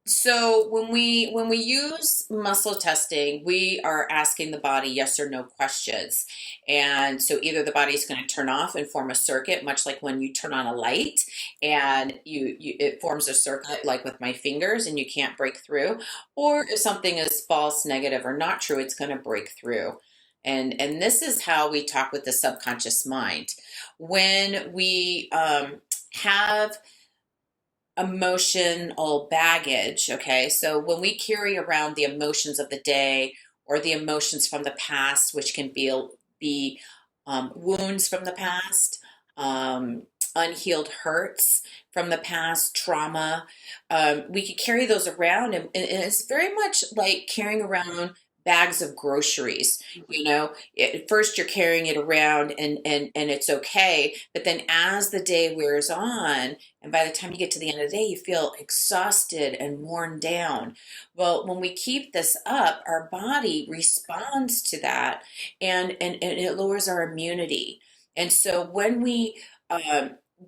So when we use muscle testing, we are asking the body yes or no questions. And so either the body's going to turn off and form a circuit, much like when you turn on a light and you it forms a circuit like with my fingers and you can't break through, or if something is false, negative, or not true, it's going to break through. And this is how we talk with the subconscious mind. When we have emotional baggage. Okay, so when we carry around the emotions of the day or the emotions from the past, which can be wounds from the past, um, unhealed hurts from the past, trauma, we could carry those around, and it's very much like carrying around bags of groceries. At first you're carrying it around and it's okay, but then as the day wears on and by the time you get to the end of the day, you feel exhausted and worn down. Well, when we keep this up, our body responds to that and it lowers our immunity. And so when we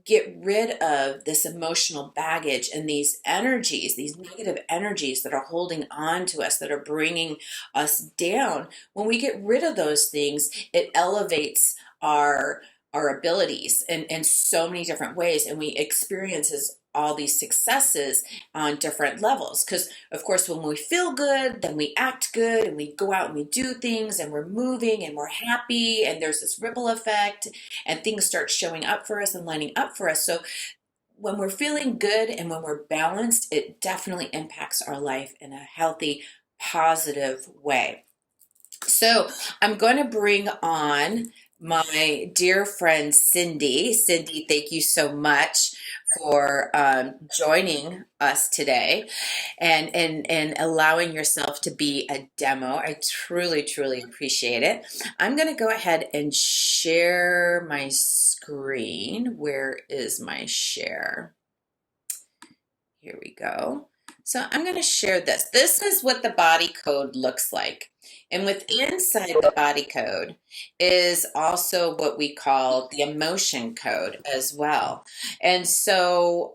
get rid of this emotional baggage and these energies, these negative energies that are holding on to us, that are bringing us down, when we get rid of those things, it elevates our abilities in so many different ways, and we experiences all these successes on different levels. Because of course when we feel good, then we act good and we go out and we do things and we're moving and we're happy and there's this ripple effect and things start showing up for us and lining up for us. So when we're feeling good and when we're balanced, it definitely impacts our life in a healthy, positive way. So I'm going to bring on my dear friend Cindy. Cindy, thank you so much for joining us today and allowing yourself to be a demo. I truly, truly appreciate it. I'm going to go ahead and share my screen. Where is my share? Here we go. So I'm going to share this. This is what the body code looks like. And within inside the body code is also what we call the emotion code as well. And so,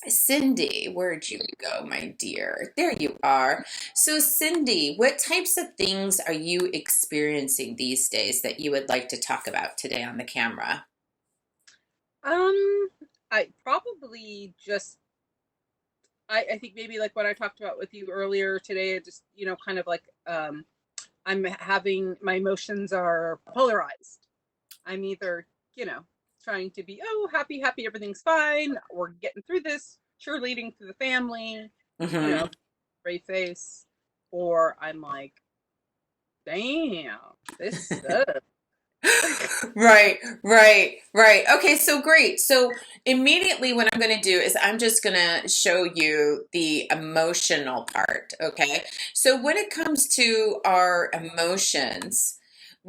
Cindy, where'd you go, my dear? There you are. So, Cindy, what types of things are you experiencing these days that you would like to talk about today on the camera? Um, I probably just I think maybe like what I talked about with you earlier today, just kind of like I'm having my emotions are polarized. I'm either, you know, trying to be, oh, happy, happy, everything's fine, we're getting through this, cheerleading to the family, you Mm-hmm. know, brave face, or I'm like, damn, this sucks. Right, right, right. Okay, so great. So immediately what I'm going to do is I'm just going to show you the emotional part, okay? So when it comes to our emotions,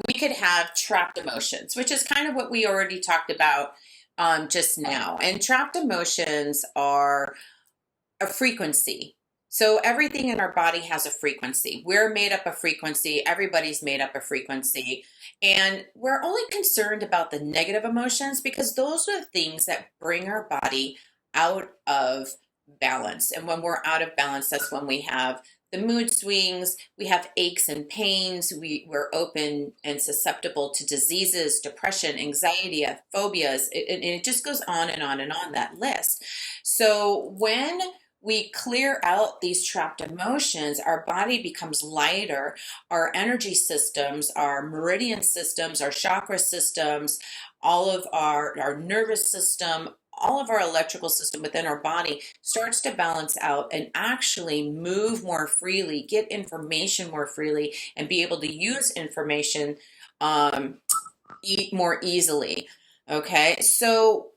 we could have trapped emotions, which is kind of what we already talked about just now. And trapped emotions are a frequency. So everything in our body has a frequency. We're made up of frequency. Everybody's made up of frequency. And we're only concerned about the negative emotions because those are the things that bring our body out of balance. And when we're out of balance, that's when we have the mood swings, we have aches and pains, we're open and susceptible to diseases, depression, anxiety, phobias, and it just goes on and on and on that list. So when we clear out these trapped emotions, our body becomes lighter, our energy systems, our meridian systems, our chakra systems, all of our nervous system, all of our electrical system within our body starts to balance out and actually move more freely, get information more freely, and be able to use information um, more easily. Okay, so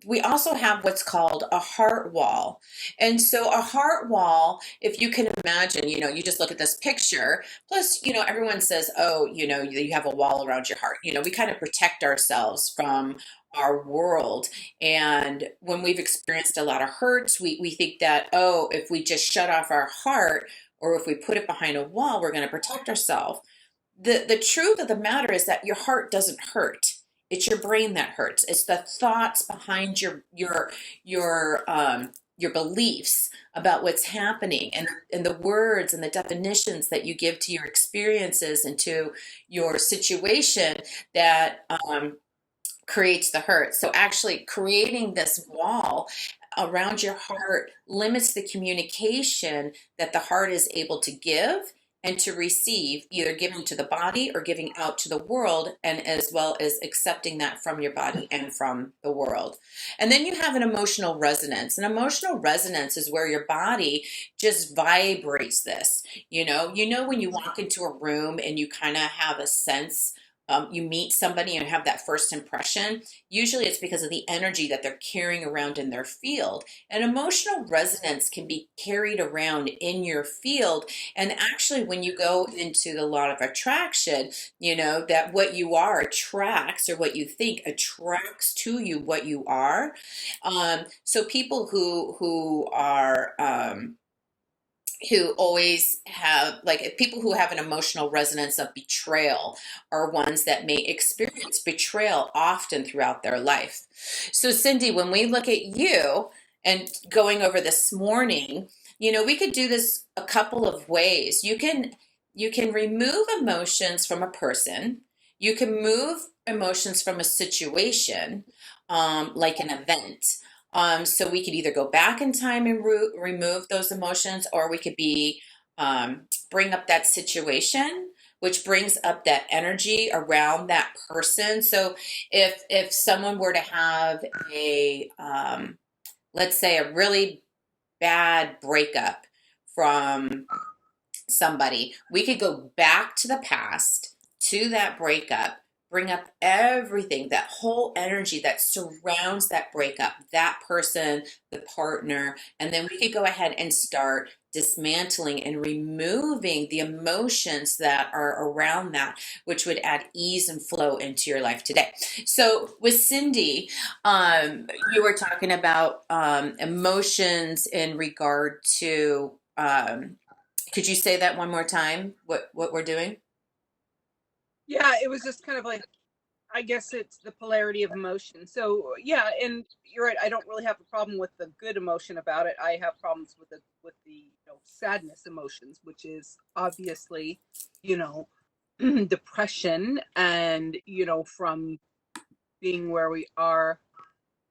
we also have what's called a heart wall. And so a heart wall, if you can imagine, you just look at this picture, plus, everyone says, oh, you have a wall around your heart. We kind of protect ourselves from our world. And when we've experienced a lot of hurts, we think that, oh, if we just shut off our heart or if we put it behind a wall, we're going to protect ourselves. The truth of the matter is that your heart doesn't hurt. It's your brain that hurts. It's the thoughts behind your your beliefs about what's happening, and the words and the definitions that you give to your experiences and to your situation that creates the hurt. So actually creating this wall around your heart limits the communication that the heart is able to give and to receive, either giving to the body or giving out to the world, and as well as accepting that from your body and from the world. And then you have an emotional resonance. An emotional resonance is where your body just vibrates this. When you walk into a room and you kind of have a sense, you meet somebody and have that first impression, usually it's because of the energy that they're carrying around in their field. And emotional resonance can be carried around in your field. And actually, when you go into the law of attraction, that what you are attracts, or what you think attracts to you what you are. So people who are who always have, like, people who have an emotional resonance of betrayal are ones that may experience betrayal often throughout their life. So Cindy, when we look at you and going over this morning, we could do this a couple of ways. You can remove emotions from a person. You can move emotions from a situation, like an event. So we could either go back in time and remove those emotions, or we could bring up that situation, which brings up that energy around that person. So if someone were to have let's say, a really bad breakup from somebody, we could go back to the past, to that breakup, bring up everything, that whole energy that surrounds that breakup, that person, the partner, and then we could go ahead and start dismantling and removing the emotions that are around that, which would add ease and flow into your life today. So with Cindy, you were talking about emotions in regard to, could you say that one more time? What we're doing? Yeah, it was just kind of like, I guess it's the polarity of emotion. So yeah, and you're right. I don't really have a problem with the good emotion about it. I have problems with the sadness emotions, which is obviously, you know, depression, and from being where we are.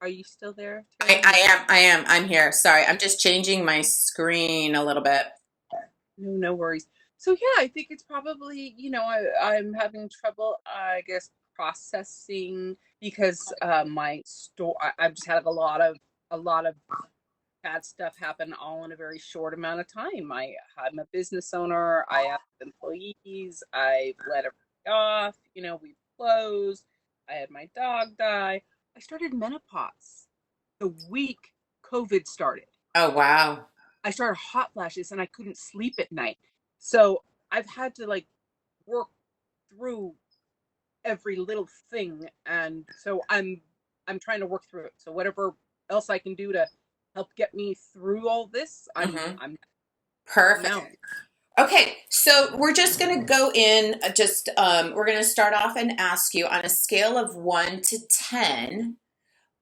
Are you still there, I, Terry? I am. I'm here. Sorry, I'm just changing my screen a little bit. No, no worries. So yeah, I think it's probably, I'm having trouble, I guess, processing, because my store, I've just had a lot of bad stuff happen all in a very short amount of time. I'm a business owner. I have employees. I've let everybody off. We've closed. I had my dog die. I started menopause the week COVID started. Oh, wow. I started hot flashes and I couldn't sleep at night. So I've had to like work through every little thing, and so I'm trying to work through it. So whatever else I can do to help get me through all this, I'm Hmm. I'm Perfect. now. Okay, so we're just going to go in, we're going to start off and ask you, on a scale of 1 to 10,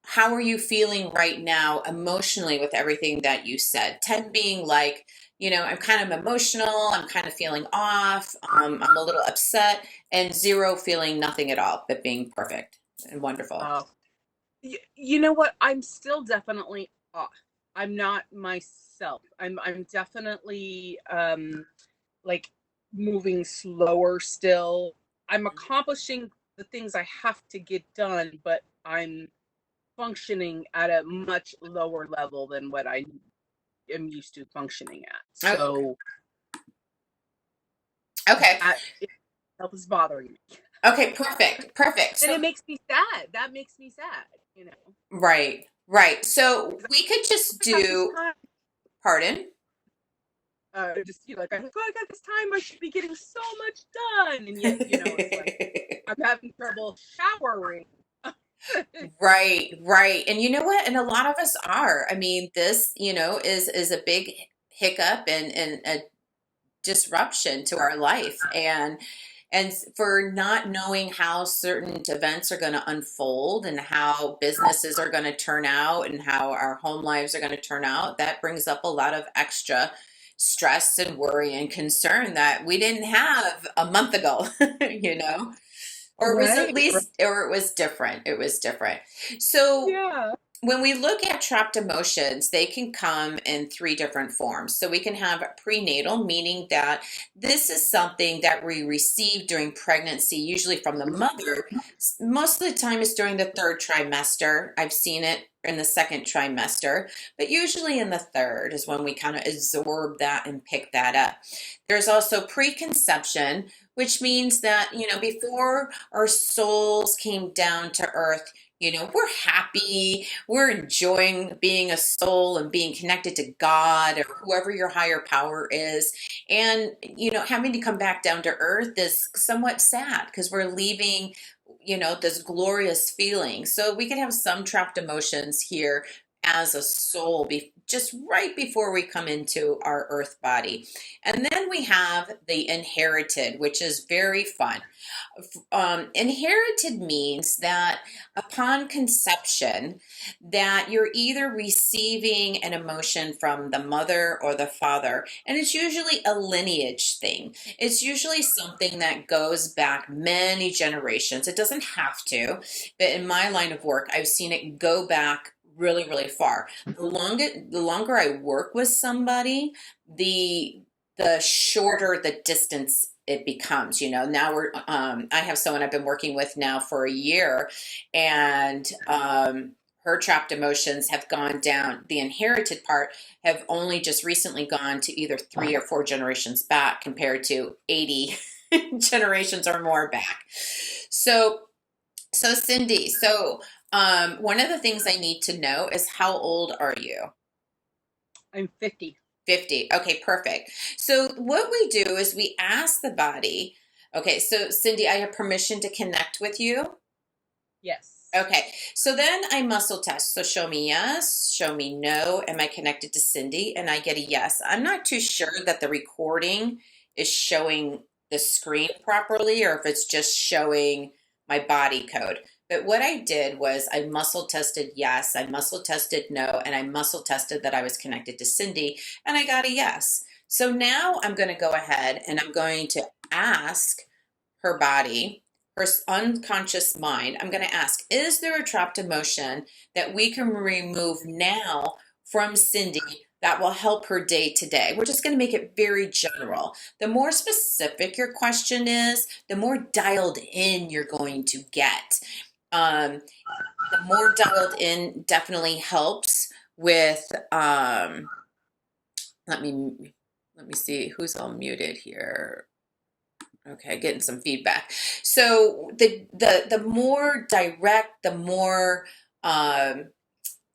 how are you feeling right now emotionally with everything that you said? 10 being like, I'm kind of emotional, I'm kind of feeling off, I'm a little upset, and 0 feeling nothing at all, but being perfect and wonderful. Uh, you know what? I'm still definitely off. I'm not myself. I'm definitely like moving slower still. I'm accomplishing the things I have to get done, but I'm functioning at a much lower level than what I am used to functioning at. Oh, So okay. that itself is bothering me. Okay, perfect. Perfect. And So, it makes me sad. That makes me sad. right, right. So we could just I got this do, time. pardon? Just like I got this time. I should be getting so much done, and yet it's like I'm having trouble showering. Right, right. And you know what? And a lot of us are. I mean, this, is a big hiccup and a disruption to our life. and for not knowing how certain events are going to unfold and how businesses are going to turn out and how our home lives are going to turn out, that brings up a lot of extra stress and worry and concern that we didn't have a month ago, you know, or it was at Right. Right. least, or it was different. It was different. So Yeah. when we look at trapped emotions, they can come in three different forms. So we can have prenatal, meaning that this is something that we receive during pregnancy, usually from the mother. Most of the time it's during the third trimester. I've seen it in the second trimester, but usually in the third is when we kind of absorb that and pick that up. There's also preconception, which means that, you know, before our souls came down to earth, you know, we're happy, we're enjoying being a soul and being connected to God or whoever your higher power is. And, you know, having to come back down to earth is somewhat sad because we're leaving, you know, this glorious feeling. So we can have some trapped emotions here as a soul just right before we come into our earth body. And then we have the inherited, which is very fun. Inherited means that upon conception, that you're either receiving an emotion from the mother or the father, and it's usually a lineage thing. It's usually something that goes back many generations. It doesn't have to, but in my line of work, I've seen it go back really, really far. The longer I work with somebody, the shorter the distance it becomes. You know, now I have someone I've been working with now for a year, and her trapped emotions have gone down. The inherited part have only just recently gone to either 3 or 4 generations back compared to 80 generations or more back. So Cindy, one of the things I need to know is how old are you? I'm 50. 50. Okay, perfect. So what we do is we ask the body, okay, so Cindy, I have permission to connect with you. Yes. Okay, so then I muscle test. So show me yes, show me no. Am I connected to Cindy? And I get a yes. I'm not too sure that the recording is showing the screen properly or if it's just showing my body code. But what I did was I muscle tested yes, I muscle tested no, and I muscle tested that I was connected to Cindy, and I got a yes. So now I'm going to go ahead and I'm going to ask her body, her unconscious mind, I'm going to ask, is there a trapped emotion that we can remove now from Cindy that will help her day to day? We're just going to make it very general. The more specific your question is, the more dialed in you're going to get. Um, the more dialed in definitely helps with, let me see who's all muted here. Okay, getting some feedback. So the more direct, the more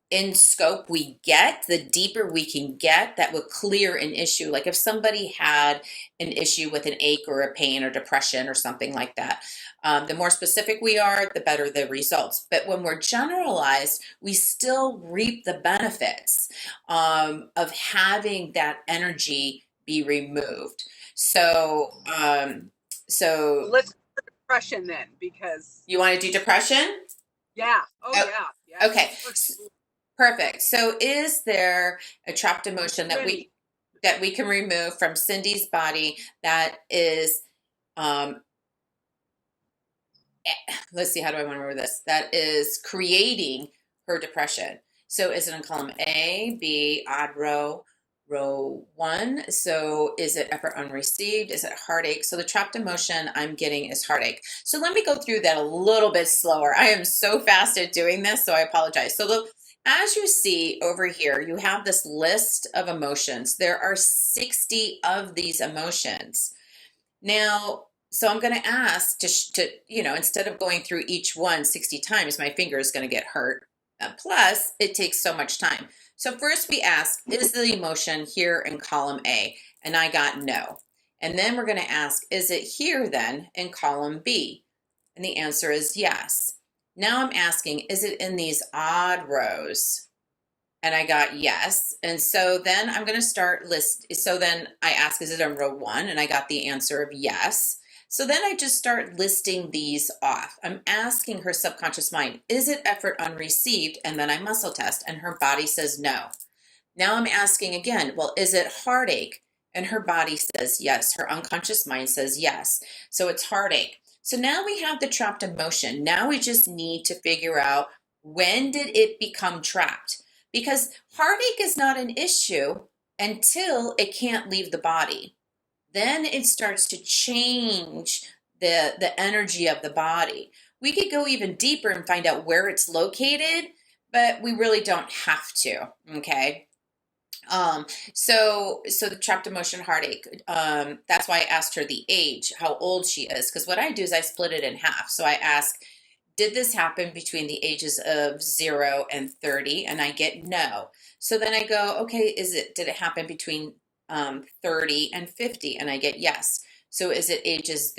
in scope we get, the deeper we can get, that would clear an issue. Like if somebody had an issue with an ache or a pain or depression or something like that, the more specific we are, the better the results. But when we're generalized, we still reap the benefits of having that energy be removed. So, so Let's do depression then, because you want to do depression? yeah. Oh Oh, yeah. Yes. okay. Perfect. So is there a trapped emotion that Ready. we can remove from Cindy's body that is let's see, how do I want to remember this? That is creating her depression. So is it in column A, B, odd row one? So is it effort unreceived? Is it heartache? So the trapped emotion I'm getting is heartache. So let me go through that a little bit slower. I am so fast at doing this, so I apologize. So as you see over here, you have this list of emotions. There are 60 of these emotions. Now, so I'm going to ask you know, instead of going through each one 60 times, my finger is going to get hurt. Plus, it takes so much time. So first we ask, is the emotion here in column A? And I got no. And then we're going to ask, is it here then in column B? And the answer is yes. Now I'm asking, is it in these odd rows? And I got yes. And so then I'm going to start list. So then I ask, is it in row one? And I got the answer of yes. So then I just start listing these off. I'm asking her subconscious mind, is it effort unreceived? And then I muscle test, and her body says no. Now I'm asking again, well, is it heartache? And her body says yes. Her unconscious mind says yes. So it's heartache. So now we have the trapped emotion. Now we just need to figure out, when did it become trapped? Because heartache is not an issue until it can't leave the body. Then it starts to change the energy of the body. We could go even deeper and find out where it's located, but we really don't have to. Okay. So the trapped emotion, heartache. That's why I asked her the age, how old she is, because what I do is I split it in half. So I ask, did this happen between the ages of 0 and 30? And I get no. So then I go, okay, did it happen between 30 and 50? And I get yes. So is it ages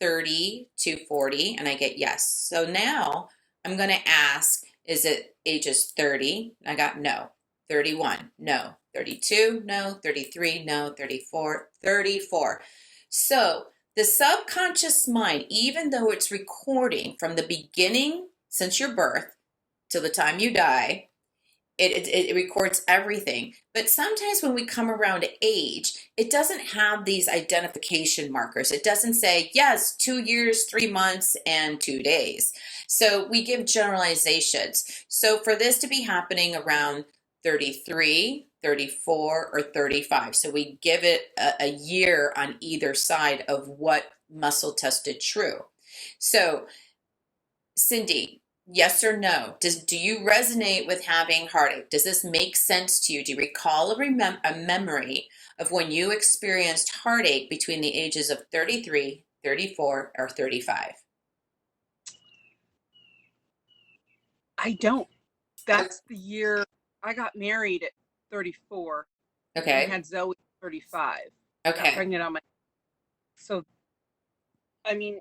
30 to 40? And I get yes. So now I'm going to ask, is it ages 30? I got no. 31, no. 32, no. 33, no. 34, 34. So the subconscious mind, even though it's recording from the beginning, since your birth till the time you die, it records everything. But sometimes when we come around age, it doesn't have these identification markers. It doesn't say, yes, 2 years, 3 months, and 2 days. So we give generalizations. So for this to be happening around 33, 34, or 35. So we give it a year on either side of what muscle tested true. So Cindy, yes or no? Do you resonate with having heartache? Does this make sense to you? Do you recall a memory of when you experienced heartache between the ages of 33, 34, or 35? I don't. That's the year I got married at 34 and Okay. had Zoe at 35. Got Okay. pregnant on my. So, I mean,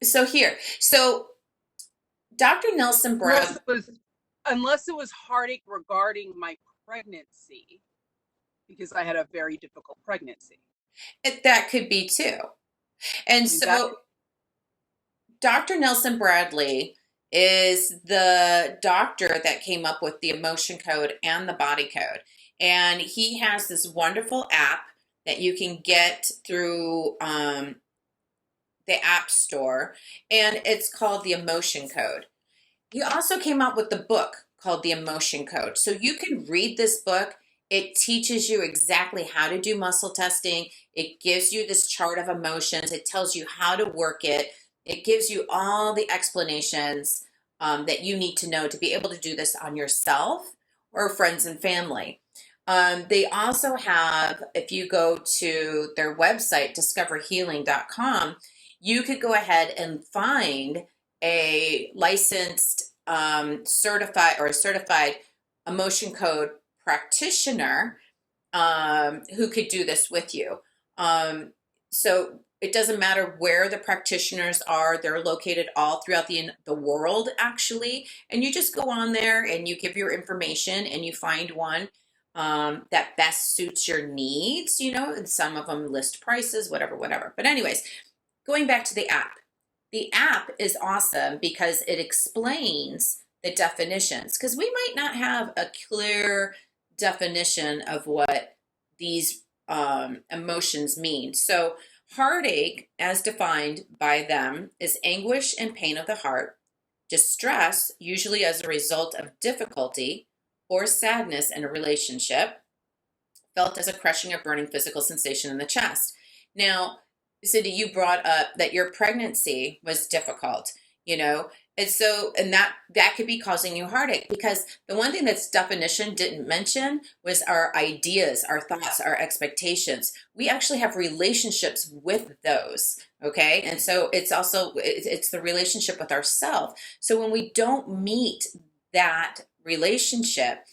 So here. So Dr. Nelson Brown, unless it was heartache regarding my pregnancy, because I had a very difficult pregnancy. that could be too. And I mean, so Dr. Nelson Bradley is the doctor that came up with the emotion code and the body code. And he has this wonderful app that you can get through the App Store, and it's called the Emotion Code. He also came out with the book called The Emotion Code. So you can read this book. It teaches you exactly how to do muscle testing. It gives you this chart of emotions. It tells you how to work it. It gives you all the explanations that you need to know to be able to do this on yourself or friends and family. They also have, if you go to their website, discoverhealing.com, you could go ahead and find a licensed, certified emotion code practitioner who could do this with you. So it doesn't matter where the practitioners are. They're located all throughout the world, actually. And you just go on there and you give your information and you find one that best suits your needs. And some of them list prices, whatever. But anyways, going back to the app. The app is awesome because it explains the definitions, because we might not have a clear definition of what these emotions mean. So heartache, as defined by them, is anguish and pain of the heart, distress, usually as a result of difficulty or sadness in a relationship, felt as a crushing or burning physical sensation in the chest. Now, Cindy, you brought up that your pregnancy was difficult, and that could be causing you heartache, because the one thing that's definition didn't mention was our ideas, our thoughts, our expectations. We actually have relationships with those, okay? And so it's the relationship with ourselves. So when we don't meet that relationship,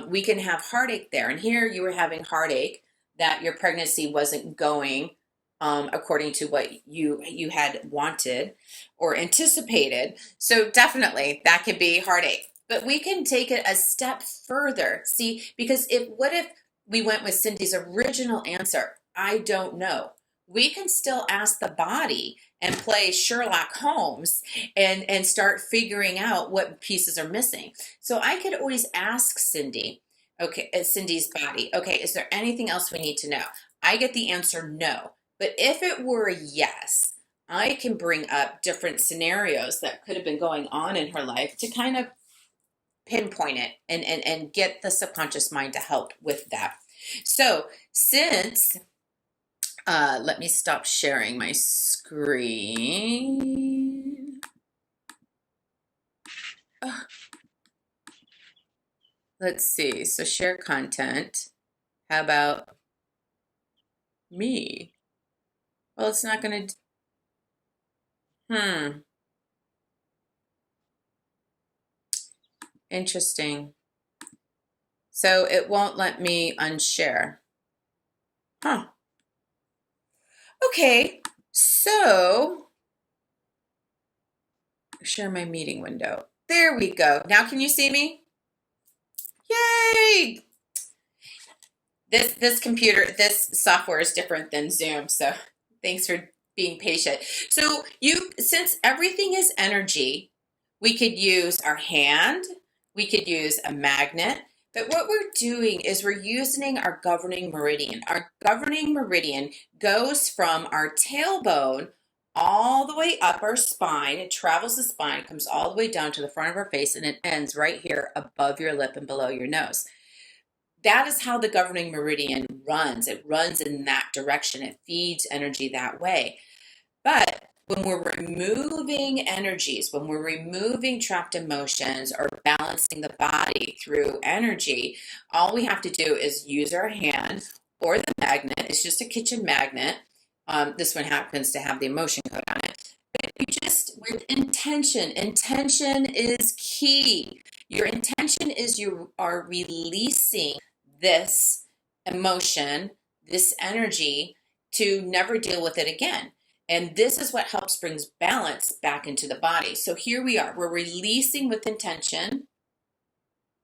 we can have heartache there. And here you were having heartache that your pregnancy wasn't going according to what you had wanted or anticipated. So definitely that could be heartache. But we can take it a step further. See, because what if we went with Cindy's original answer? I don't know. We can still ask the body and play Sherlock Holmes and start figuring out what pieces are missing. So I could always ask Cindy, okay, Cindy's body, okay, is there anything else we need to know? I get the answer no. But if it were a yes, I can bring up different scenarios that could have been going on in her life to kind of pinpoint it and get the subconscious mind to help with that. So since let me stop sharing my screen. Let's see. So share content. How about me? Well, it's not going to. Interesting. So it won't let me unshare. Huh. Okay. So share my meeting window. There we go. Now can you see me? Yay! This computer, this software is different than Zoom, so thanks for being patient. So since everything is energy, we could use our hand, we could use a magnet, but what we're doing is we're using our governing meridian. Our governing meridian goes from our tailbone all the way up our spine. It travels the spine, comes all the way down to the front of our face, and it ends right here above your lip and below your nose. That is how the governing meridian runs. It runs in that direction. It feeds energy that way. But when we're removing energies, when we're removing trapped emotions or balancing the body through energy, all we have to do is use our hand or the magnet. It's just a kitchen magnet. This one happens to have the emotion code on it. But you just, with intention is key. Your intention is you are releasing this emotion, this energy, to never deal with it again. And this is what helps brings balance back into the body. So here we are. We're releasing with intention.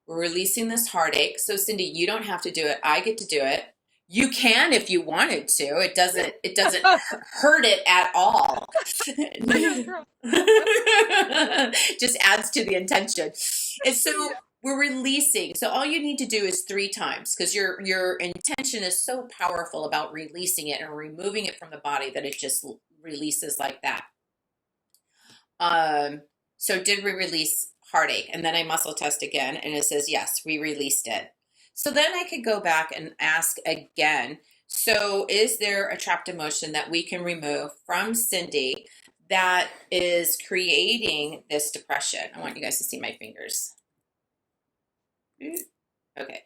We're releasing this heartache. So Cindy, you don't have to do it. I get to do it. You can if you wanted to. It doesn't hurt it at all. Just adds to the intention. And so we're releasing. So all you need to do is 3 times, because your intention is so powerful about releasing it and removing it from the body that it just releases like that. So did we release heartache? And then I muscle test again, and it says yes, we released it. So then I could go back and ask again, so is there a trapped emotion that we can remove from Cindy that is creating this depression? I want you guys to see my fingers. Okay.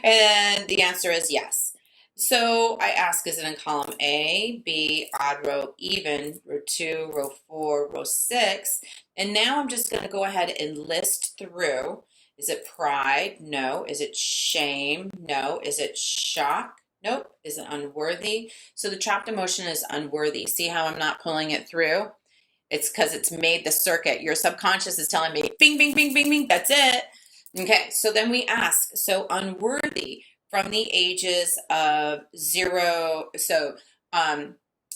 And the answer is yes. So I ask, is it in column A, B, odd row, even, row 2, row 4, row 6? And now I'm just going to go ahead and list through. Is it pride? No. Is it shame? No. Is it shock? Nope. Is it unworthy? So the trapped emotion is unworthy. See how I'm not pulling it through? It's because it's made the circuit. Your subconscious is telling me, bing, bing, bing, bing, bing, that's it. Okay, so then we ask, so unworthy from the ages of 0 to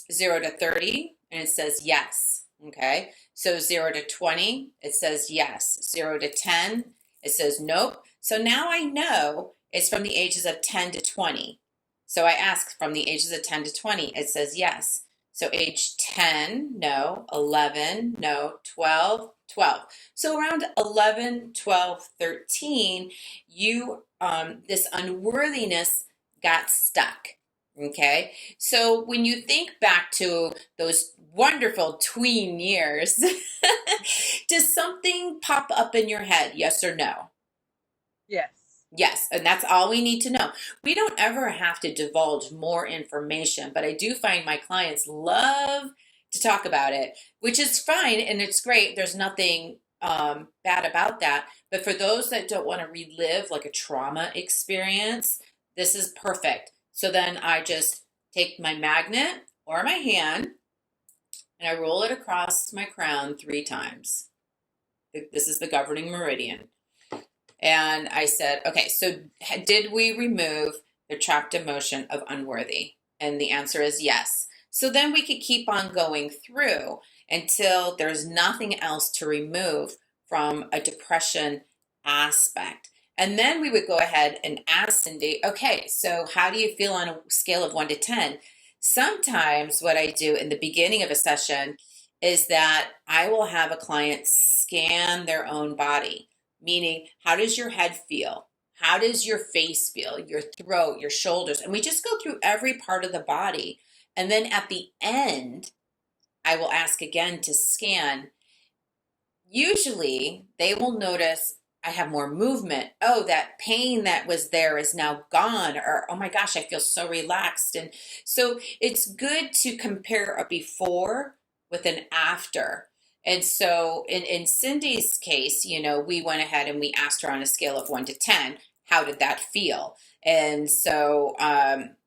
30, and it says yes. Okay, so 0 to 20, it says yes. 0 to 10, it says nope. So now I know it's from the ages of 10 to 20. So I ask from the ages of 10 to 20, it says yes. So age 10, no. 11, no. 12, 12. So around 11, 12, 13, this unworthiness got stuck. Okay. So when you think back to those wonderful tween years, does something pop up in your head? Yes or no? Yes. Yes, and that's all we need to know. We don't ever have to divulge more information, but I do find my clients love to talk about it, which is fine and it's great. There's nothing bad about that. But for those that don't want to relive like a trauma experience, this is perfect. So then I just take my magnet or my hand and I roll it across my crown 3 times. This is the governing meridian. And I said, okay, so did we remove the trapped emotion of unworthy? And the answer is yes. So then we could keep on going through until there's nothing else to remove from a depression aspect. And then we would go ahead and ask Cindy, okay, so how do you feel on a scale of 1 to 10? Sometimes what I do in the beginning of a session is that I will have a client scan their own body, meaning, how does your head feel? How does your face feel? Your throat, your shoulders? And we just go through every part of the body. And then at the end, I will ask again to scan. Usually, they will notice I have more movement. Oh, that pain that was there is now gone. Or, oh my gosh, I feel so relaxed. And so it's good to compare a before with an after. And so in Cindy's case, we went ahead and we asked her on a scale of 1 to 10, how did that feel? And so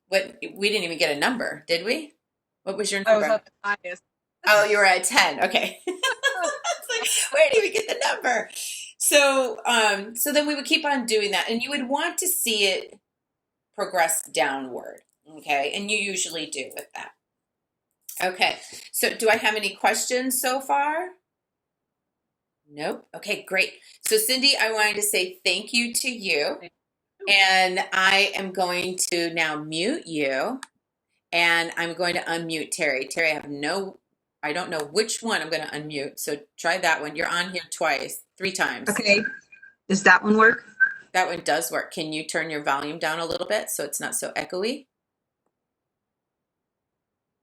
what we didn't even get a number, did we? What was your I was number? at the highest. Oh, you were at 10. Okay. It's like, where do we get the number? So then we would keep on doing that, and you would want to see it progress downward. Okay. And you usually do with that. Okay. So do I have any questions so far? Nope. Okay, great. So Cindy, I wanted to say thank you to you. And I am going to now mute you, and I'm going to unmute Terry. Terry, I don't know which one I'm going to unmute. So try that one. You're on here twice, 3 times. Okay. Does that one work? That one does work. Can you turn your volume down a little bit so it's not so echoey?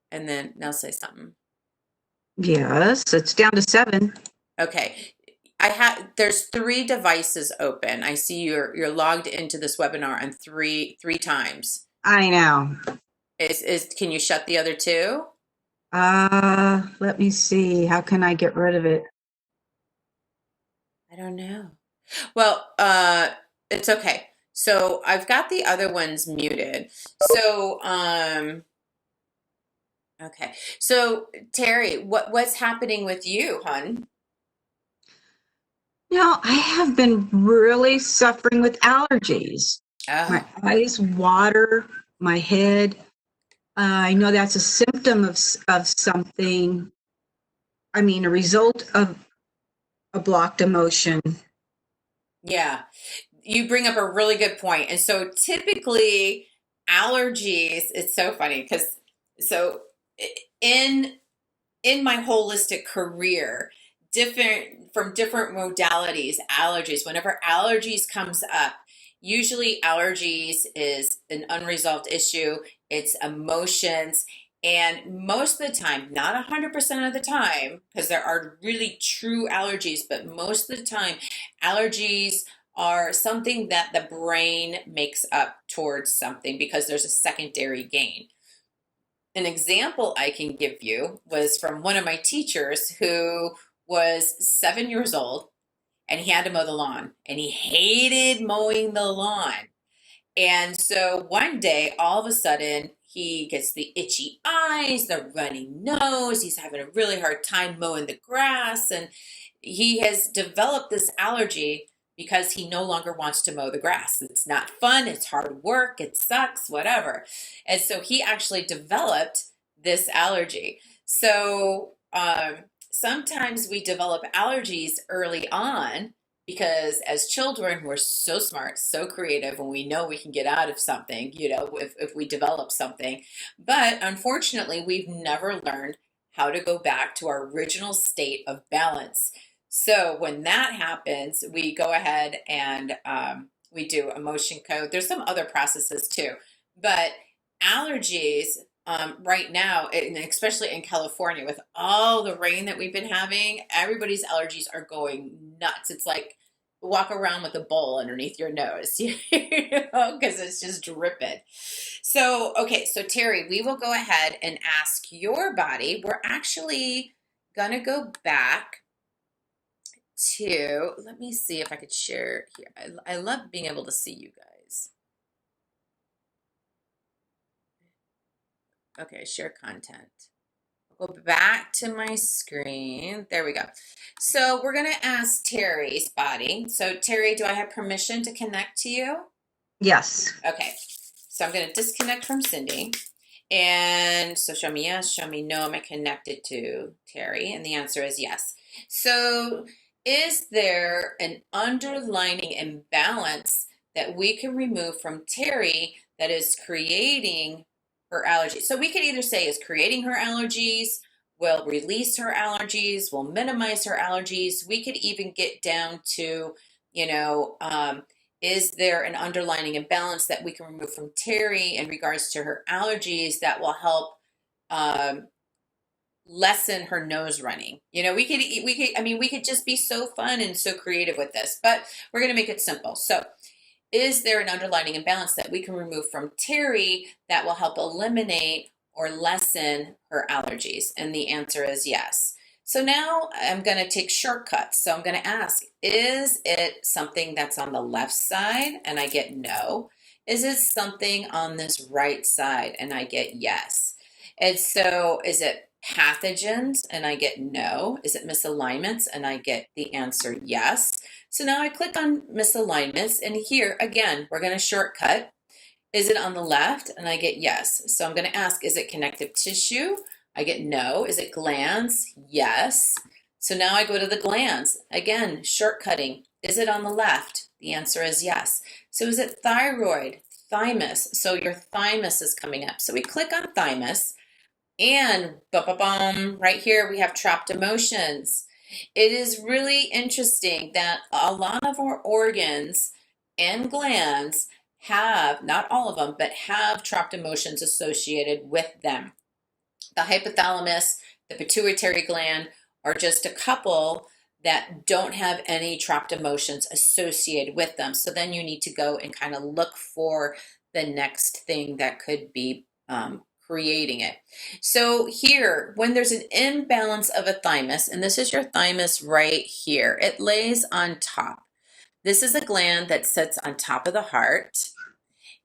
And then now say something. Yes, it's down to 7. Okay. There's 3 devices open. I see you're logged into this webinar on three times. I know. Can you shut the other 2? Let me see. How can I get rid of it? I don't know. Well, it's okay. So I've got the other ones muted. So, okay. So Terry, what's happening with you, hon? Now, I have been really suffering with allergies. Oh, My eyes water, my head. I know that's a symptom of something. I mean, a result of a blocked emotion. yeah. You bring up a really good point. And so typically allergies, it's so funny because so in my holistic career, from different modalities, allergies, whenever allergies comes up, usually allergies is an unresolved issue. It's emotions. And most of the time, not 100% of the time, because there are really true allergies, but most of the time, allergies are something that the brain makes up towards something because there's a secondary gain. An example I can give you was from one of my teachers who was 7 years old, and he had to mow the lawn, and he hated mowing the lawn. And so one day, all of a sudden, he gets the itchy eyes, the runny nose. He's having a really hard time mowing the grass, and he has developed this allergy because he no longer wants to mow the grass. It's not fun, it's hard work, it sucks, whatever. And so he actually developed this allergy. So sometimes we develop allergies early on because as children, we're so smart, so creative, and we know we can get out of something, if we develop something. But unfortunately, we've never learned how to go back to our original state of balance. So when that happens, we go ahead and we do emotion code. There's some other processes too, but allergies right now, and especially in California, with all the rain that we've been having, everybody's allergies are going nuts. It's like walk around with a bowl underneath your nose, because it's just dripping. So, okay, so Terry, we will go ahead and ask your body. We're actually going to go back to, let me see if I could share here. I love being able to see you guys. Okay, share content. I'll go back to my screen. There we go. So we're going to ask Terry's body. So Terry, do I have permission to connect to you? Yes. Okay. So I'm going to disconnect from Cindy. And so show me yes, show me no. Am I connected to Terry? And the answer is yes. So is there an underlying imbalance that we can remove from Terry that is creating her allergies? So we could either say is creating her allergies, will release her allergies, will minimize her allergies. We could even get down to, is there an underlying imbalance that we can remove from Terry in regards to her allergies that will help lessen her nose running? We could just be so fun and so creative with this, but we're going to make it simple. So is there an underlying imbalance that we can remove from Terry that will help eliminate or lessen her allergies? And the answer is yes. So now I'm going to take shortcuts. So I'm going to ask, is it something that's on the left side? And I get no. Is it something on this right side? And I get yes. And so is it pathogens? And I get no. Is it misalignments? And I get the answer yes. So now I click on misalignments, and here again, we're going to shortcut. Is it on the left? And I get yes. So I'm going to ask, is it connective tissue? I get no. Is it glands? Yes. So now I go to the glands. Again, shortcutting. Is it on the left? The answer is yes. So is it thyroid? Thymus. So your thymus is coming up. So we click on thymus, and right here we have trapped emotions. It is really interesting that a lot of our organs and glands have, not all of them, but have trapped emotions associated with them. The hypothalamus, the pituitary gland are just a couple that don't have any trapped emotions associated with them. So then you need to go and kind of look for the next thing that could be creating it. So here, when there's an imbalance of a thymus, and this is your thymus right here, it lays on top. This is a gland that sits on top of the heart.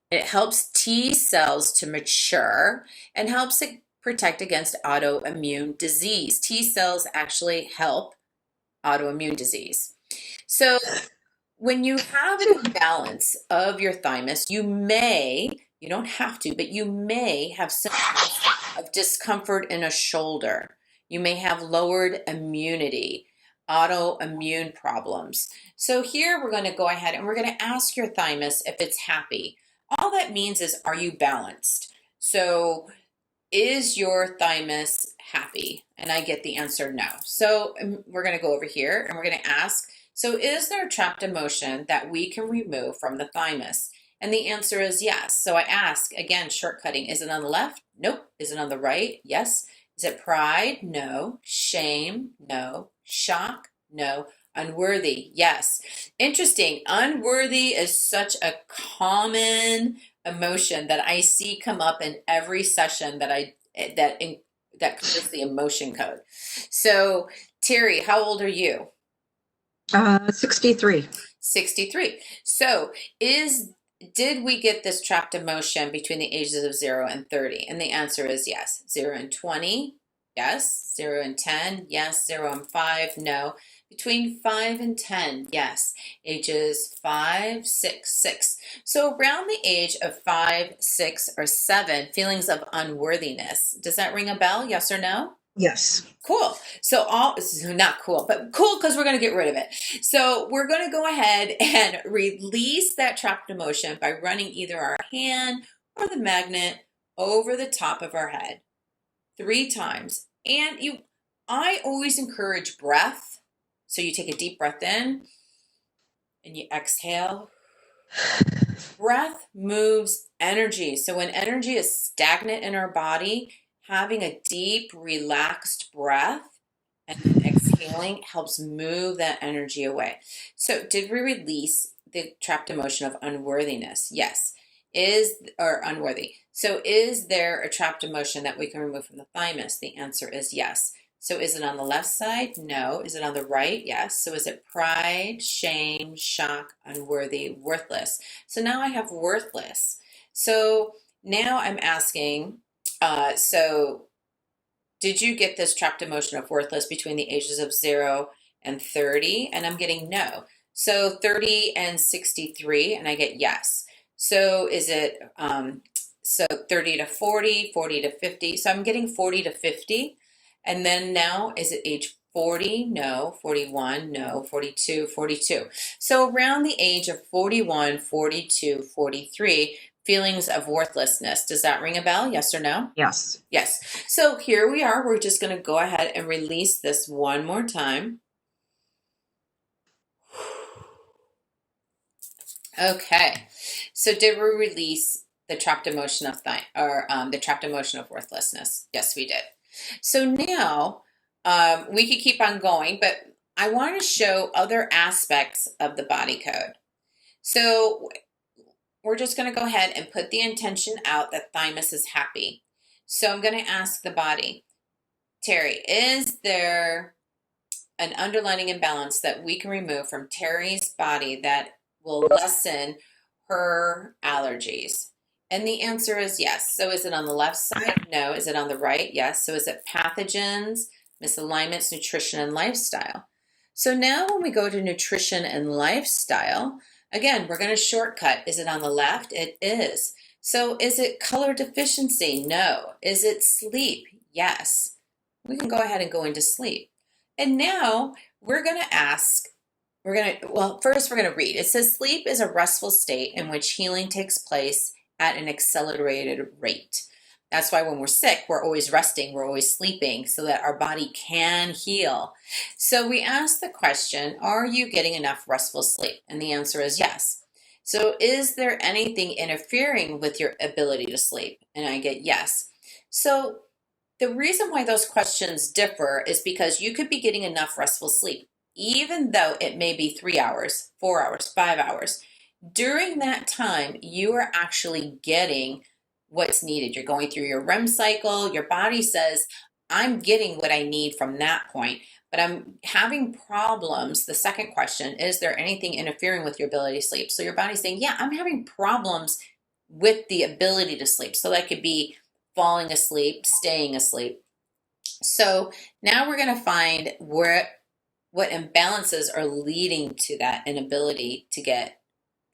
It helps T cells to mature and helps it protect against autoimmune disease. T cells actually help autoimmune disease. So when you have an imbalance of your thymus, you don't have to, but you may have symptoms of discomfort in a shoulder. You may have lowered immunity, autoimmune problems. So here we're going to go ahead and we're going to ask your thymus if it's happy. All that means is, are you balanced? So is your thymus happy? And I get the answer no. So we're going to go over here and we're going to ask, so is there a trapped emotion that we can remove from the thymus? And the answer is yes. So I ask, again, shortcutting, is it on the left? Nope. Is it on the right? Yes. Is it pride? No. Shame? No. Shock? No. Unworthy? Yes. Interesting. Unworthy is such a common emotion that I see come up in every session that covers the emotion code. So Terry, how old are you? 63. 63. So did we get this trapped emotion between the ages of 0 and 30? And the answer is yes. 0 and 20, yes. 0 and 10, yes. 0 and 5, no. Between 5 and 10, yes. Ages 5, 6, 6. So around the age of 5, 6, or 7, feelings of unworthiness. Does that ring a bell? Yes or no? Yes. Cool. So not cool, but cool because we're going to get rid of it. So we're going to go ahead and release that trapped emotion by running either our hand or the magnet over the top of our head 3 times. And I always encourage breath. So you take a deep breath in and you exhale. Breath moves energy. So when energy is stagnant in our body, having a deep, relaxed breath and then exhaling helps move that energy away. So did we release the trapped emotion of unworthiness? Yes. Or unworthy. So is there a trapped emotion that we can remove from the thymus? The answer is yes. So is it on the left side? No. Is it on the right? Yes. So is it pride, shame, shock, unworthy, worthless? So now I have worthless. So now I'm asking, so did you get this trapped emotion of worthless between the ages of 0 and 30? And I'm getting no. So 30 and 63, and I get yes. So is it so 30 to 40, 40 to 50? So I'm getting 40 to 50. And then now is it age 40? No. 41? No. 42, 42. So around the age of 41, 42, 43, feelings of worthlessness. Does that ring a bell? Yes or no? Yes. Yes. So here we are. We're just going to go ahead and release this one more time. Okay. So did we release the trapped emotion of the trapped emotion of worthlessness? Yes, we did. So now we could keep on going, but I want to show other aspects of the body code. So we're just going to go ahead and put the intention out that thymus is happy. So I'm going to ask the body, Terry, is there an underlying imbalance that we can remove from Terry's body that will lessen her allergies? And the answer is yes. So is it on the left side? No. Is it on the right? Yes. So is it pathogens, misalignments, nutrition, and lifestyle? So now when we go to nutrition and lifestyle, again, we're going to shortcut. Is it on the left? It is. So is it color deficiency? No. Is it sleep? Yes. We can go ahead and go into sleep. And now we're going to ask, first we're going to read. It says sleep is a restful state in which healing takes place at an accelerated rate. That's why when we're sick, we're always resting, we're always sleeping so that our body can heal. So we ask the question, are you getting enough restful sleep? And the answer is yes. So is there anything interfering with your ability to sleep? And I get yes. So the reason why those questions differ is because you could be getting enough restful sleep, even though it may be 3 hours, 4 hours, 5 hours. During that time, you are actually getting what's needed. You're going through your REM cycle. Your body says, I'm getting what I need from that point, but I'm having problems. The second question, is there anything interfering with your ability to sleep? So your body's saying, yeah, I'm having problems with the ability to sleep. So that could be falling asleep, staying asleep. So now we're going to find what imbalances are leading to that inability to get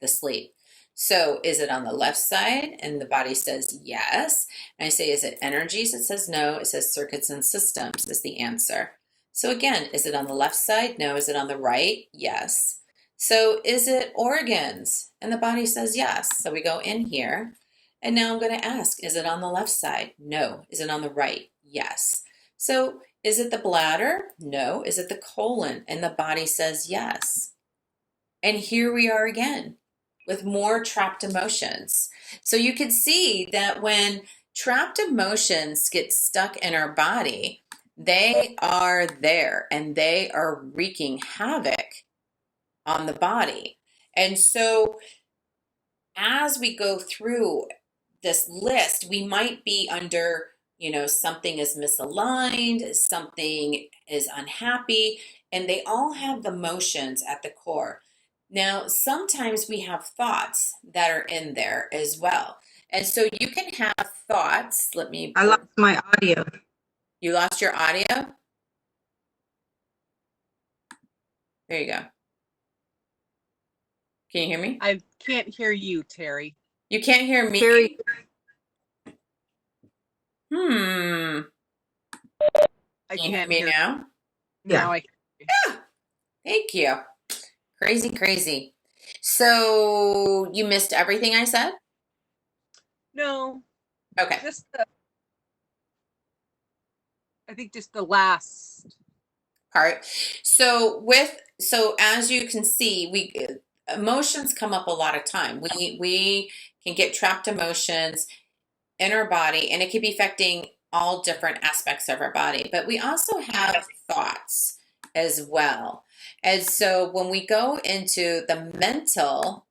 the sleep. So is it on the left side? And the body says yes. And I say, is it energies? It says no. It says circuits and systems is the answer. So again, is it on the left side? No. Is it on the right? Yes. So is it organs? And the body says yes. So we go in here. And now I'm going to ask, is it on the left side? No. Is it on the right? Yes. So is it the bladder? No. Is it the colon? And the body says yes. And here we are again with more trapped emotions. So you can see that when trapped emotions get stuck in our body, they are there and they are wreaking havoc on the body. And so as we go through this list, we might be under, something is misaligned, something is unhappy, and they all have the motions at the core. Now, sometimes we have thoughts that are in there as well. And so you can have thoughts. I lost my audio. You lost your audio? There you go. Can you hear me? I can't hear you, Terry. You can't hear me? Terry. Can you hear me now? Now I can hear you. Yeah. Thank you. Crazy. So you missed everything I said? No. Okay. I think just the last part. So as you can see, emotions come up a lot of time. We can get trapped emotions in our body, and it can be affecting all different aspects of our body. But we also have thoughts as well. And so when we go into the mental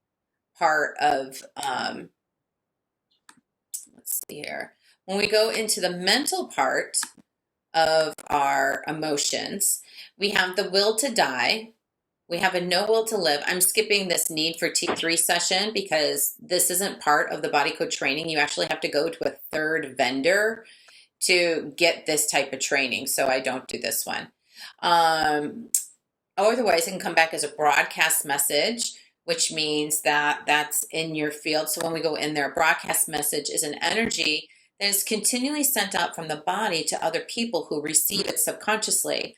part of, let's see here. When we go into the mental part of our emotions, we have the will to die. We have a no will to live. I'm skipping this need for T3 session because this isn't part of the body code training. You actually have to go to a third vendor to get this type of training. So I don't do this one. Otherwise, it can come back as a broadcast message. which means that that's in your field. So when we go in there, a broadcast message is an energy that is continually sent out from the body to other people who receive it subconsciously.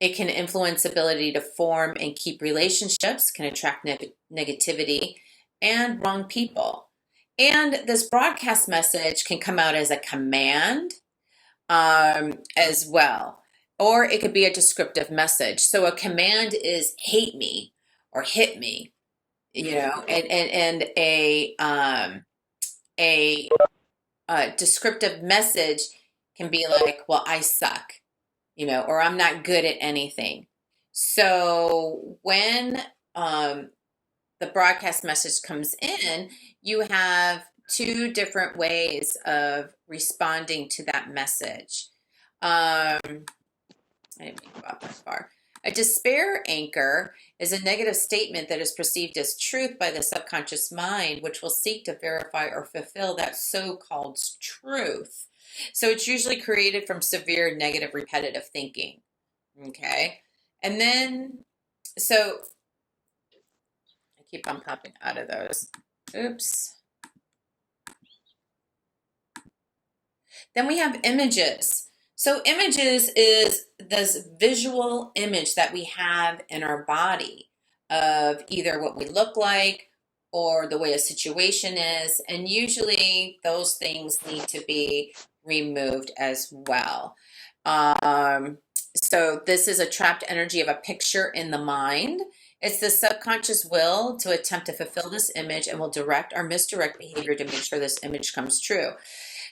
It can influence ability to form and keep relationships, can attract negativity and wrong people. And this broadcast message can come out as a command as well, or it could be a descriptive message. So a command is hate me or hit me, and a descriptive message can be like, well, I suck, or I'm not good at anything. So when the broadcast message comes in, you have two different ways of responding to that message. I didn't mean to go out that far. A despair anchor is a negative statement that is perceived as truth by the subconscious mind, which will seek to verify or fulfill that so-called truth. So it's usually created from severe negative repetitive thinking. Okay. And then, so I keep on popping out of those. Oops. Then we have images. So images is this visual image that we have in our body of either what we look like or the way a situation is. And usually those things need to be removed as well. So this is a trapped energy of a picture in the mind. It's the subconscious will to attempt to fulfill this image and will direct or misdirect behavior to make sure this image comes true.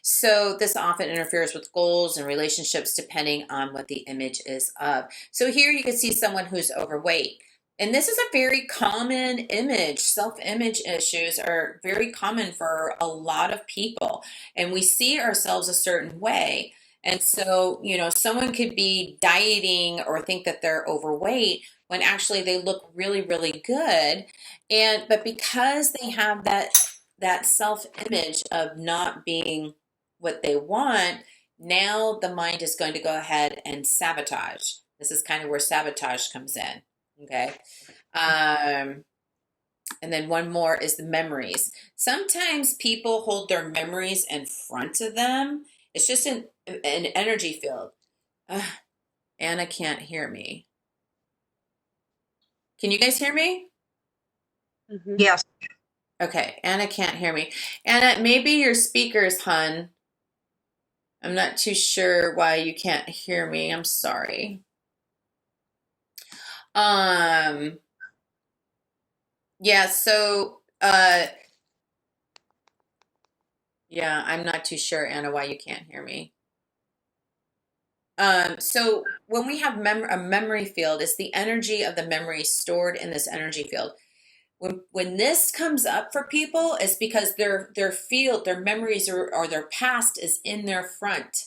So this often interferes with goals and relationships depending on what the image is of. So here you can see someone who's overweight. And this is a very common image. Self-image issues are very common for a lot of people. And we see ourselves a certain way. And so, someone could be dieting or think that they're overweight when actually they look really, really good. But because they have that self-image of not being what they want, now the mind is going to go ahead and sabotage. This is kind of where sabotage comes in. Okay. And then one more is the memories. Sometimes people hold their memories in front of them. It's just an energy field. Anna can't hear me. Can you guys hear me? Mhm. Yes. Okay, Anna can't hear me. Anna, maybe your speakers, hun. I'm not too sure why you can't hear me. I'm sorry. Yeah, so yeah, I'm not too sure, Anna, why you can't hear me. So when we have a memory field, it's the energy of the memory stored in this energy field. When this comes up for people, it's because their field, their memories or their past is in their front.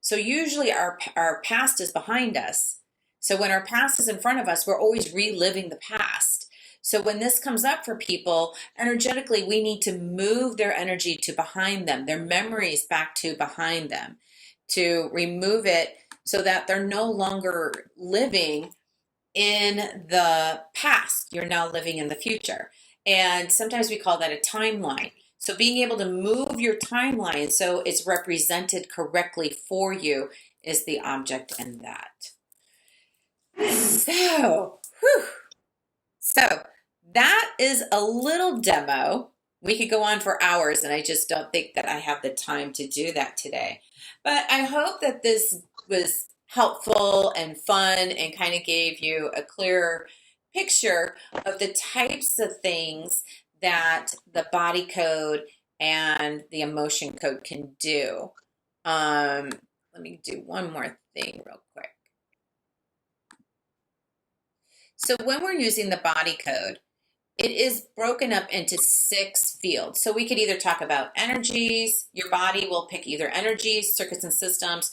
So usually our past is behind us. So when our past is in front of us, we're always reliving the past. So when this comes up for people, energetically, we need to move their energy to behind them, their memories back to behind them, to remove it so that they're no longer living in the past. You're now living in the future. And sometimes we call that a timeline. So being able to move your timeline so it's represented correctly for you is the object in that. So that is a little demo. We could go on for hours, and I just don't think that I have the time to do that today. But I hope that this was helpful and fun and kind of gave you a clearer picture of the types of things that the body code and the emotion code can do. Let me do one more thing real quick. So when we're using the body code, it is broken up into 6 fields. So we could either talk about energies. Your body will pick either energies, circuits and systems,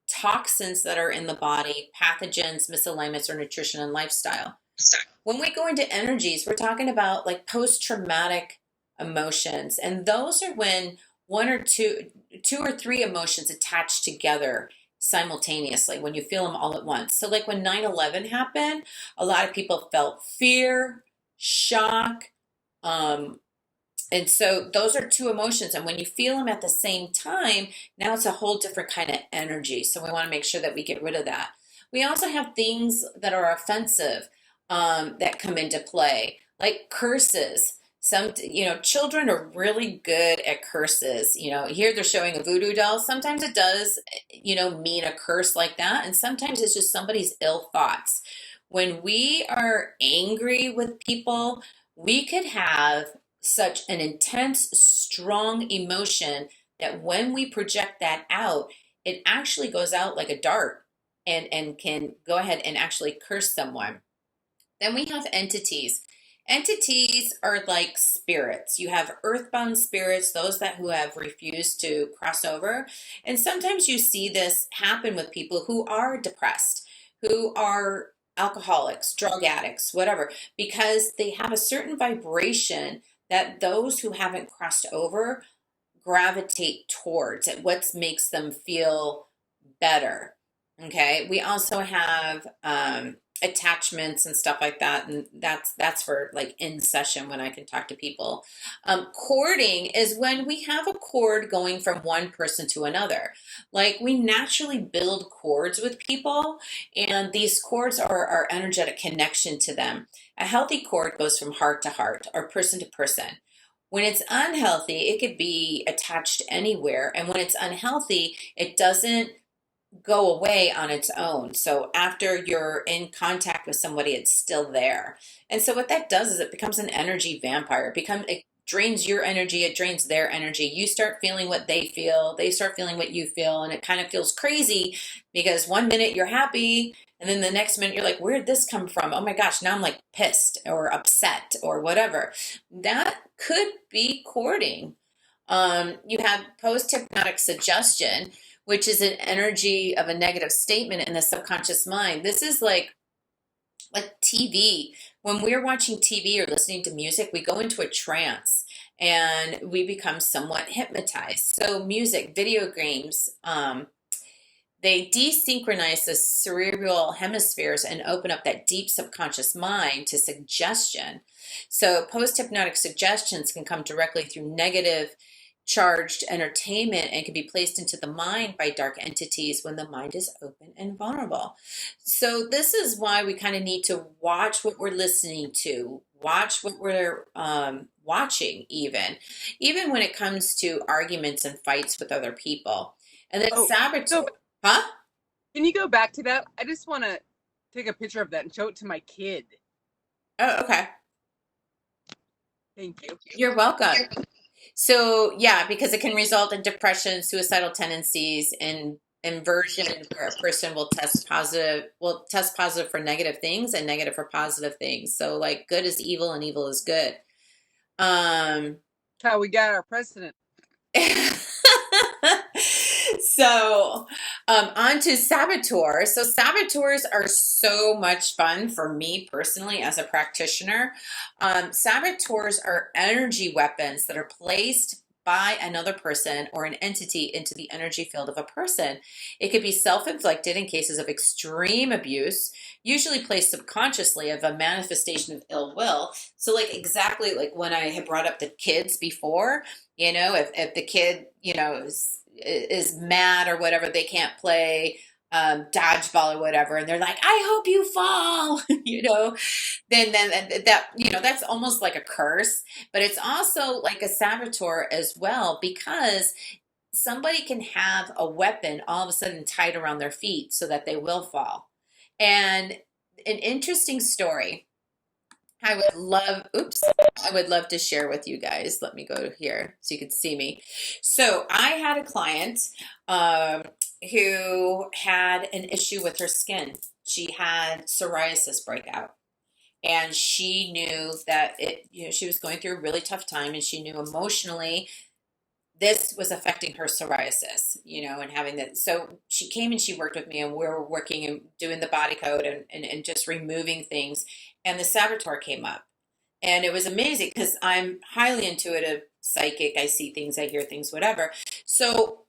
toxins that are in the body, pathogens, misalignments, or nutrition and lifestyle. When we go into energies, we're talking about like post-traumatic emotions. And those are when two or three emotions attach together simultaneously, when you feel them all at once. So like when 9/11 happened, a lot of people felt fear, shock. And so those are two emotions. And when you feel them at the same time, now it's a whole different kind of energy. So we want to make sure that we get rid of that. We also have things that are offensive that come into play, like curses. Some, children are really good at curses. Here they're showing a voodoo doll. Sometimes it does, mean a curse like that. And sometimes it's just somebody's ill thoughts. When we are angry with people, we could have such an intense, strong emotion that when we project that out, it actually goes out like a dart and can go ahead and actually curse someone. Then we have entities. Entities are like spirits. You have earthbound spirits, those that who have refused to cross over. And sometimes you see this happen with people who are depressed, who are alcoholics, drug addicts, whatever, because they have a certain vibration that those who haven't crossed over gravitate towards. It what makes them feel better. Okay. We also have attachments and stuff like that, and that's for like in session when I can talk to people. Courting is when we have a cord going from one person to another. Like we naturally build cords with people, and these cords are our energetic connection to them. A healthy cord goes from heart to heart or person to person. When it's unhealthy, it could be attached anywhere. And when it's unhealthy, it doesn't go away on its own. So after you're in contact with somebody, it's still there. And so what that does is it becomes an energy vampire. It drains your energy, it drains their energy. You start feeling what they feel, they start feeling what you feel, and it kind of feels crazy because one minute you're happy, and then the next minute you're like, where'd this come from? Oh my gosh, now I'm like pissed or upset or whatever. That could be courting. You have post-hypnotic suggestion, which is an energy of a negative statement in the subconscious mind. This is like TV. When we're watching TV or listening to music, we go into a trance and we become somewhat hypnotized. So music, video games, they desynchronize the cerebral hemispheres and open up that deep subconscious mind to suggestion. So post-hypnotic suggestions can come directly through negative charged entertainment and can be placed into the mind by dark entities when the mind is open and vulnerable. So this is why we kind of need to watch what we're listening to, watch what we're watching, even when it comes to arguments and fights with other people. And then sabotage. Huh? Can you go back to that? I just want to take a picture of that and show it to my kid. Oh, okay. Thank you. You're welcome. So yeah, because it can result in depression, suicidal tendencies, and inversion, where a person will test positive for negative things and negative for positive things. So like good is evil and evil is good. How we got our president. So on to saboteurs. So saboteurs are so much fun for me personally as a practitioner. Saboteurs are energy weapons that are placed by another person or an entity into the energy field of a person. It could be self-inflicted in cases of extreme abuse, usually placed subconsciously of a manifestation of ill will. So like exactly like when I had brought up the kids before, if the kid, is mad or whatever, they can't play dodgeball or whatever, and they're like, I hope you fall, then that, that's almost like a curse, but it's also like a saboteur as well, because somebody can have a weapon all of a sudden tied around their feet so that they will fall. And an interesting story I would love to share with you guys. Let me go here so you can see me. So I had a client who had an issue with her skin. She had psoriasis breakout. And she knew that she was going through a really tough time, and she knew emotionally this was affecting her psoriasis, and having that. So she came and she worked with me, and we were working and doing the body code and just removing things. And the saboteur came up, and it was amazing because I'm highly intuitive, psychic. I see things, I hear things, whatever. So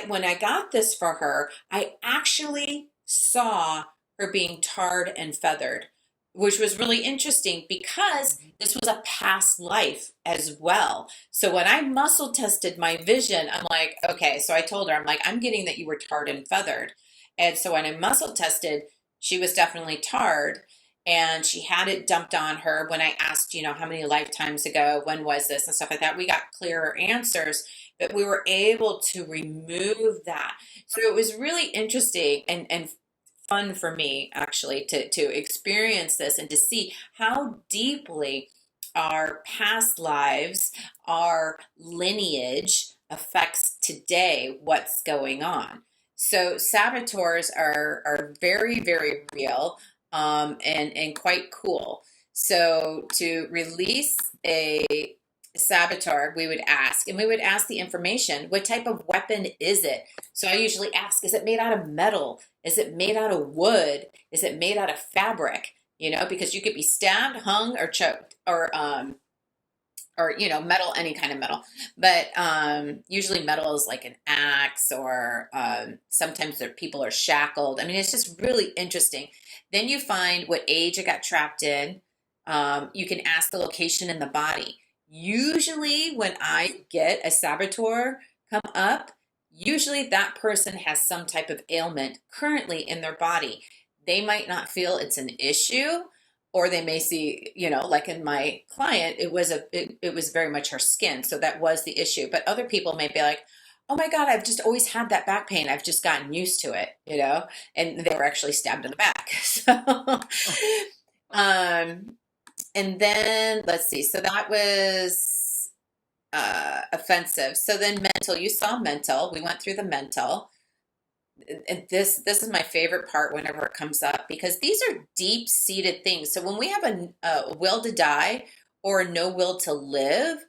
when I got this for her, I actually saw her being tarred and feathered. which was really interesting because this was a past life as well. So when I muscle tested my vision, I'm like, okay, so I told her, I'm like, I'm getting that you were tarred and feathered. And so when I muscle tested, she was definitely tarred, and she had it dumped on her. When I asked, how many lifetimes ago, when was this, and stuff like that, we got clearer answers, but we were able to remove that. So it was really interesting and fun for me actually to experience this and to see how deeply our past lives, our lineage affects today what's going on. So saboteurs are very, very real, and quite cool. So to release a saboteur, we would ask the information, what type of weapon is it? So I usually ask, is it made out of metal? Is it made out of wood? Is it made out of fabric? Because you could be stabbed, hung, or choked, or metal, any kind of metal. But usually metal is like an axe, or sometimes people are shackled. I mean, it's just really interesting. Then you find what age it got trapped in. You can ask the location in the body. Usually when I get a saboteur come up, usually that person has some type of ailment currently in their body. They might not feel it's an issue, or they may see, like in my client, it was very much her skin. So that was the issue. But other people may be like, oh my God, I've just always had that back pain. I've just gotten used to it, and they were actually stabbed in the back. So, and then let's see. So that was offensive. So then mental, you saw mental. We went through the mental. And this is my favorite part whenever it comes up, because these are deep-seated things. So when we have a will to die or a no will to live,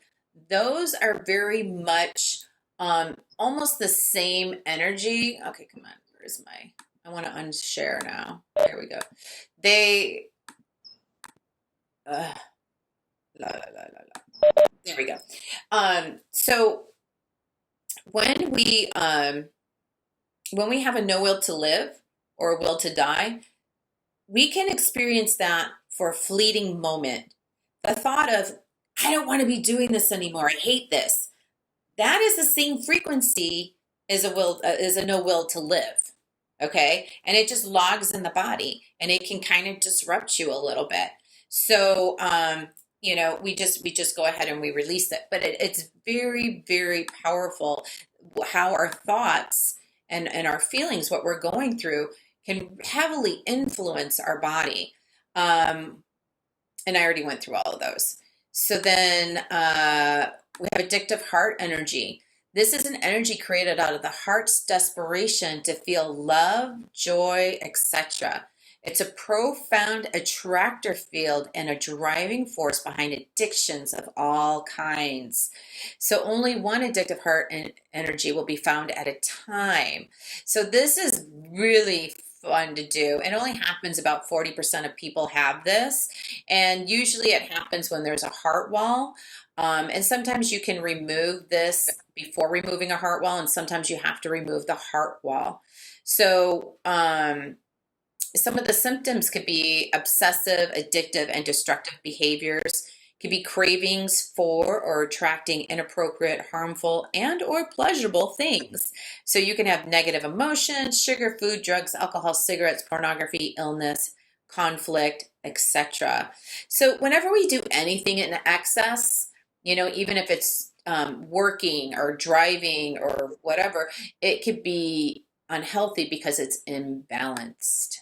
those are very much almost the same energy. Okay, come on. Where's I want to unshare now. There we go. La, la, la, la, la. There we go. So when we have a no will to live or a will to die, we can experience that for a fleeting moment. The thought of, I don't want to be doing this anymore. I hate this. That is the same frequency as a no will to live. Okay. And it just logs in the body, and it can kind of disrupt you a little bit. So, we just go ahead and we release it, but it's very, very powerful how our thoughts and our feelings, what we're going through, can heavily influence our body. And I already went through all of those. So then we have addictive heart energy. This is an energy created out of the heart's desperation to feel love, joy, etc. It's a profound attractor field and a driving force behind addictions of all kinds. So only one addictive heart energy will be found at a time. So this is really fun to do. It only happens about 40% of people have this. And usually it happens when there's a heart wall. And sometimes you can remove this before removing a heart wall, and sometimes you have to remove the heart wall. So, some of the symptoms could be obsessive, addictive, and destructive behaviors. Could be cravings for or attracting inappropriate, harmful, and or pleasurable things. So you can have negative emotions, sugar, food, drugs, alcohol, cigarettes, pornography, illness, conflict, etc. So whenever we do anything in excess, even if it's working or driving or whatever, it could be unhealthy because it's imbalanced.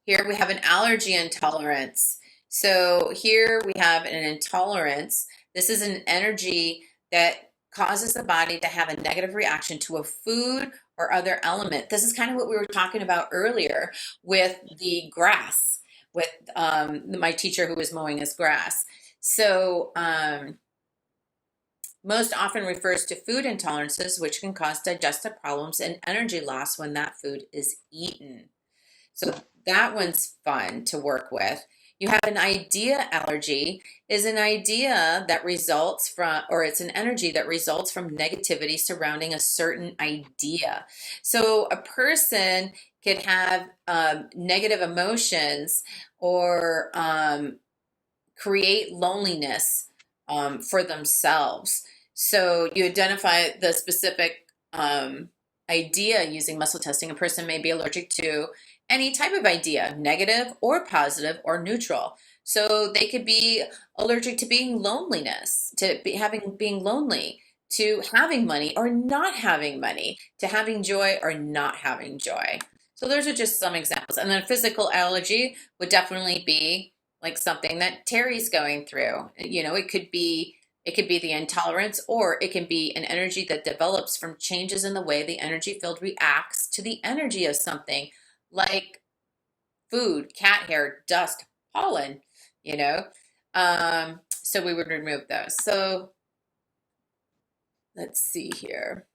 Here we have an allergy intolerance. So here we have an intolerance. This is an energy that causes the body to have a negative reaction to a food or other element. This is kind of what we were talking about earlier with the grass, with my teacher who was mowing his grass. So most often refers to food intolerances, which can cause digestive problems and energy loss when that food is eaten. So that one's fun to work with. You have an idea allergy is an idea that results from, or it's an energy that results from negativity surrounding a certain idea. So a person could have negative emotions or create loneliness for themselves. So you identify the specific idea using muscle testing. A person may be allergic to any type of idea, negative or positive or neutral. So they could be allergic to being loneliness, to being lonely, to having money or not having money, to having joy or not having joy. So those are just some examples. And then a physical allergy would definitely be like something that Terry's going through. It could be the intolerance, or it can be an energy that develops from changes in the way the energy field reacts to the energy of something like food, cat hair, dust, pollen, you know. So we would remove those. So let's see here.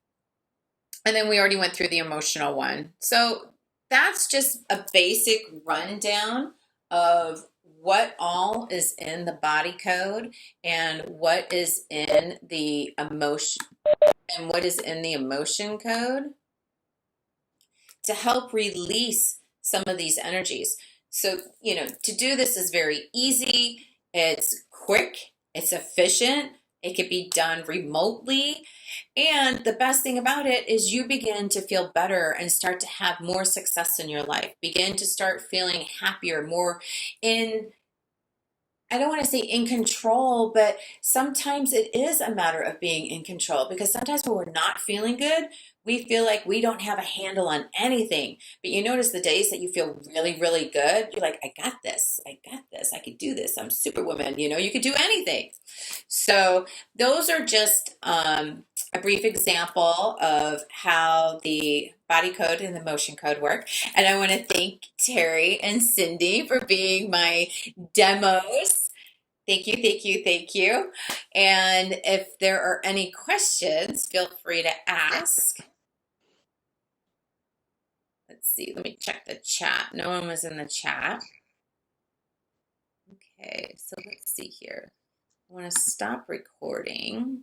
And then we already went through the emotional one. So that's just a basic rundown of what all is in the body code and what is in the emotion code to help release some of these energies. So, to do this is very easy. It's quick, it's efficient, it can be done remotely. And the best thing about it is you begin to feel better and start to have more success in your life. Begin to start feeling happier, more in, I don't want to say in control, but sometimes it is a matter of being in control, because sometimes when we're not feeling good, we feel like we don't have a handle on anything. But you notice the days that you feel really, really good, you're like, I got this, I could do this, I'm Superwoman, you could do anything. So those are just a brief example of how the body code and the motion code work. And I want to thank Terry and Cindy for being my demos. Thank you, thank you, thank you. And if there are any questions, feel free to ask. Let's see, let me check the chat. No one was in the chat. Okay, so let's see here. I want to stop recording.